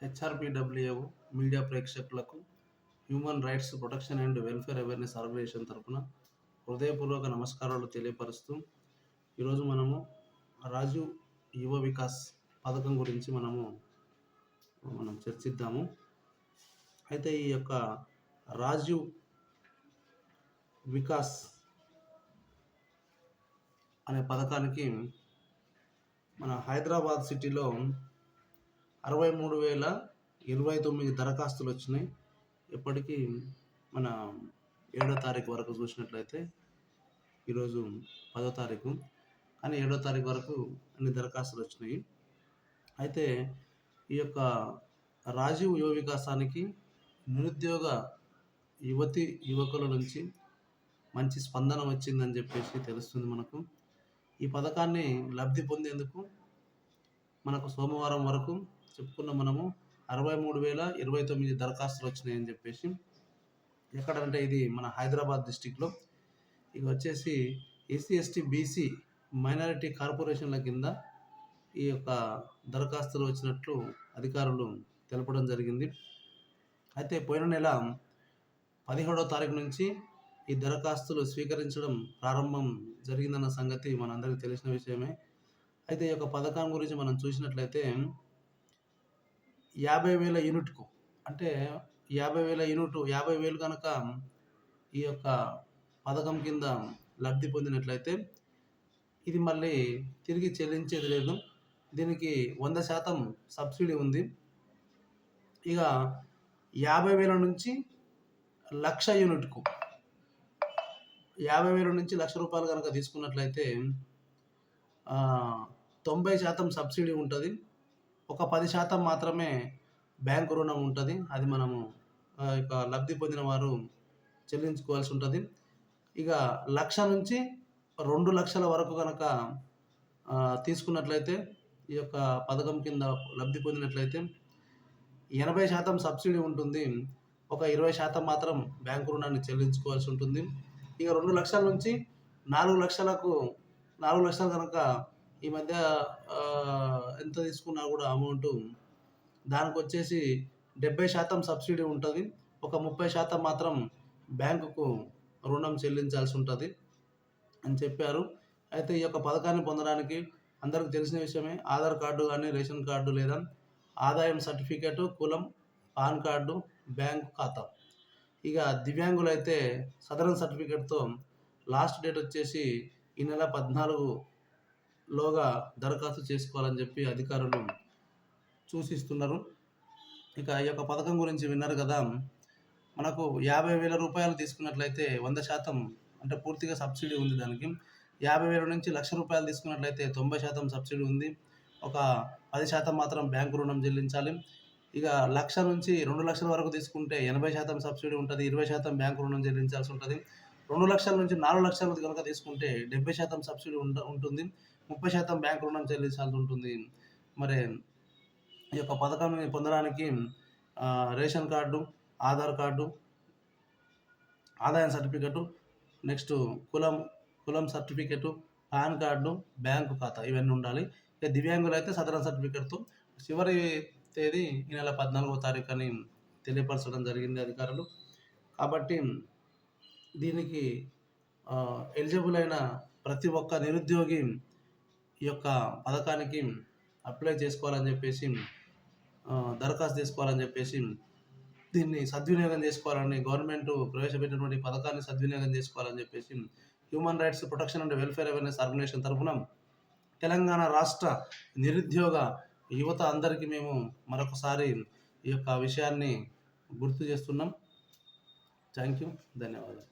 హెచ్ఆర్పిడబ్ల్యూఏ media ప్రేక్షకులకు human rights protection and welfare awareness organisation తరఫున హృదయపూర్వక నమస్కారాలు తెలియపరుస్తూ ఈరోజు మనము రాజీవ్ యువ వికాస్ పథకం గురించి మనం చర్చిద్దాము. అయితే ఈ యొక్క రాజీవ్ వికాస్ అనే పథకానికి మన హైదరాబాద్ సిటీలో 63,029 దరఖాస్తులు వచ్చినాయి. ఇప్పటికీ మన 7వ తారీఖు వరకు చూసినట్లయితే, ఈరోజు 10వ తారీఖు, కానీ 7వ తారీఖు వరకు అన్ని దరఖాస్తులు వచ్చినాయి. అయితే ఈ యొక్క రాజీవ్ యువ వికాసానికి నిరుద్యోగ యువకుల నుంచి మంచి స్పందన వచ్చిందని చెప్పేసి తెలుస్తుంది మనకు. ఈ పథకాన్ని లబ్ధి పొందేందుకు మనకు సోమవారం వరకు చెప్పుకున్న మనము 63,029 దరఖాస్తులు వచ్చినాయని చెప్పేసి. ఎక్కడంటే ఇది మన హైదరాబాద్ డిస్టిక్లో. ఇక వచ్చేసి ఎస్సీ ఎస్టీ బీసీ మైనారిటీ కార్పొరేషన్ల కింద ఈ యొక్క దరఖాస్తులు వచ్చినట్లు అధికారులు తెలపడం జరిగింది. అయితే పోయిన నెల 17వ తారీఖు నుంచి ఈ దరఖాస్తులు స్వీకరించడం ప్రారంభం జరిగిందన్న సంగతి మనందరికీ తెలిసిన విషయమే. అయితే ఈ యొక్క పథకం గురించి మనం చూసినట్లయితే 50,000 యూనిట్కు, అంటే 50,000 కనుక ఈ యొక్క పథకం కింద లబ్ధి పొందినట్లయితే ఇది మళ్ళీ తిరిగి చెల్లించేది లేదు. దీనికి 100% సబ్సిడీ ఉంది. ఇక 50,000 నుంచి 1,00,000 యూనిట్కు, 50,000 నుంచి ₹1,00,000 కనుక తీసుకున్నట్లయితే 90% సబ్సిడీ ఉంటుంది. ఒక 10% మాత్రమే బ్యాంకు రుణం ఉంటుంది. అది మనము ఇక లబ్ధి పొందిన వారు చెల్లించుకోవాల్సి ఉంటుంది. ఇక 1,00,000 నుంచి 2,00,000 వరకు కనుక తీసుకున్నట్లయితే, ఈ యొక్క పథకం కింద లబ్ధి పొందినట్లయితే 80% సబ్సిడీ ఉంటుంది. ఒక 20% మాత్రం బ్యాంకు రుణాన్ని చెల్లించుకోవాల్సి ఉంటుంది. ఇక 2,00,000 నుంచి 4,00,000 కనుక ఈ మధ్య ఎంత తీసుకున్నా కూడా అమౌంట్, దానికి వచ్చేసి 70% సబ్సిడీ ఉంటుంది. ఒక 30% మాత్రం బ్యాంకుకు రుణం చెల్లించాల్సి ఉంటుంది అని చెప్పారు. అయితే ఈ యొక్క పథకాన్ని పొందడానికి అందరికీ తెలిసిన విషయమే. ఆధార్ కార్డు కానీ, రేషన్ కార్డు లేదా ఆదాయం సర్టిఫికేటు, కులం, పాన్ కార్డు, బ్యాంకు ఖాతా. ఇక దివ్యాంగులు అయితే సదరన్ సర్టిఫికేట్తో లాస్ట్ డేట్ వచ్చేసి ఈ నెల 14లోగా దరఖాస్తు చేసుకోవాలని చెప్పి అధికారులు సూచిస్తున్నారు. ఇక ఈ యొక్క పథకం గురించి విన్నారు కదా. మనకు 50,000 తీసుకున్నట్లయితే 100%, అంటే పూర్తిగా సబ్సిడీ ఉంది. దానికి 50,000 నుంచి ₹1,00,000 తీసుకున్నట్లయితే 90% సబ్సిడీ ఉంది. ఒక 10% మాత్రం బ్యాంకు రుణం చెల్లించాలి. ఇక 1,00,000 నుంచి 2,00,000 వరకు తీసుకుంటే 80% సబ్సిడీ ఉంటుంది. 20% బ్యాంకు రుణం చెల్లించాల్సి ఉంటుంది. 2,00,000 నుంచి 4,00,000 కనుక తీసుకుంటే 70% సబ్సిడీ ఉంటుంది. 30% బ్యాంకు రుణం చెల్లించాల్సి ఉంటుంది. మరి ఈ యొక్క పథకాన్ని పొందడానికి రేషన్ కార్డు, ఆధార్ కార్డు, ఆదాయం సర్టిఫికెటు, నెక్స్ట్ కులం సర్టిఫికెటు, పాన్ కార్డు, బ్యాంకు ఖాతా, ఇవన్నీ ఉండాలి. ఇక దివ్యాంగులు అయితే సదరన్ సర్టిఫికెట్తో. చివరి తేదీ ఈ నెల 14వ తారీఖు అని తెలియపరచడం జరిగింది అధికారులు. కాబట్టి దీనికి ఎలిజిబుల్ అయిన ప్రతి ఒక్క నిరుద్యోగి ఈ యొక్క పథకానికి అప్లై చేసుకోవాలని చెప్పేసి, దరఖాస్తు చేసుకోవాలని చెప్పేసి, దీన్ని సద్వినియోగం చేసుకోవాలని, గవర్నమెంట్ ప్రవేశపెట్టినటువంటి పథకాన్ని సద్వినియోగం చేసుకోవాలని చెప్పేసి human rights protection and welfare awareness organisation తరఫున తెలంగాణ రాష్ట్ర నిరుద్యోగ యువత అందరికీ మేము మరొకసారి ఈ యొక్క విషయాన్ని గుర్తు చేస్తున్నాం. థ్యాంక్ యూ, ధన్యవాదాలు.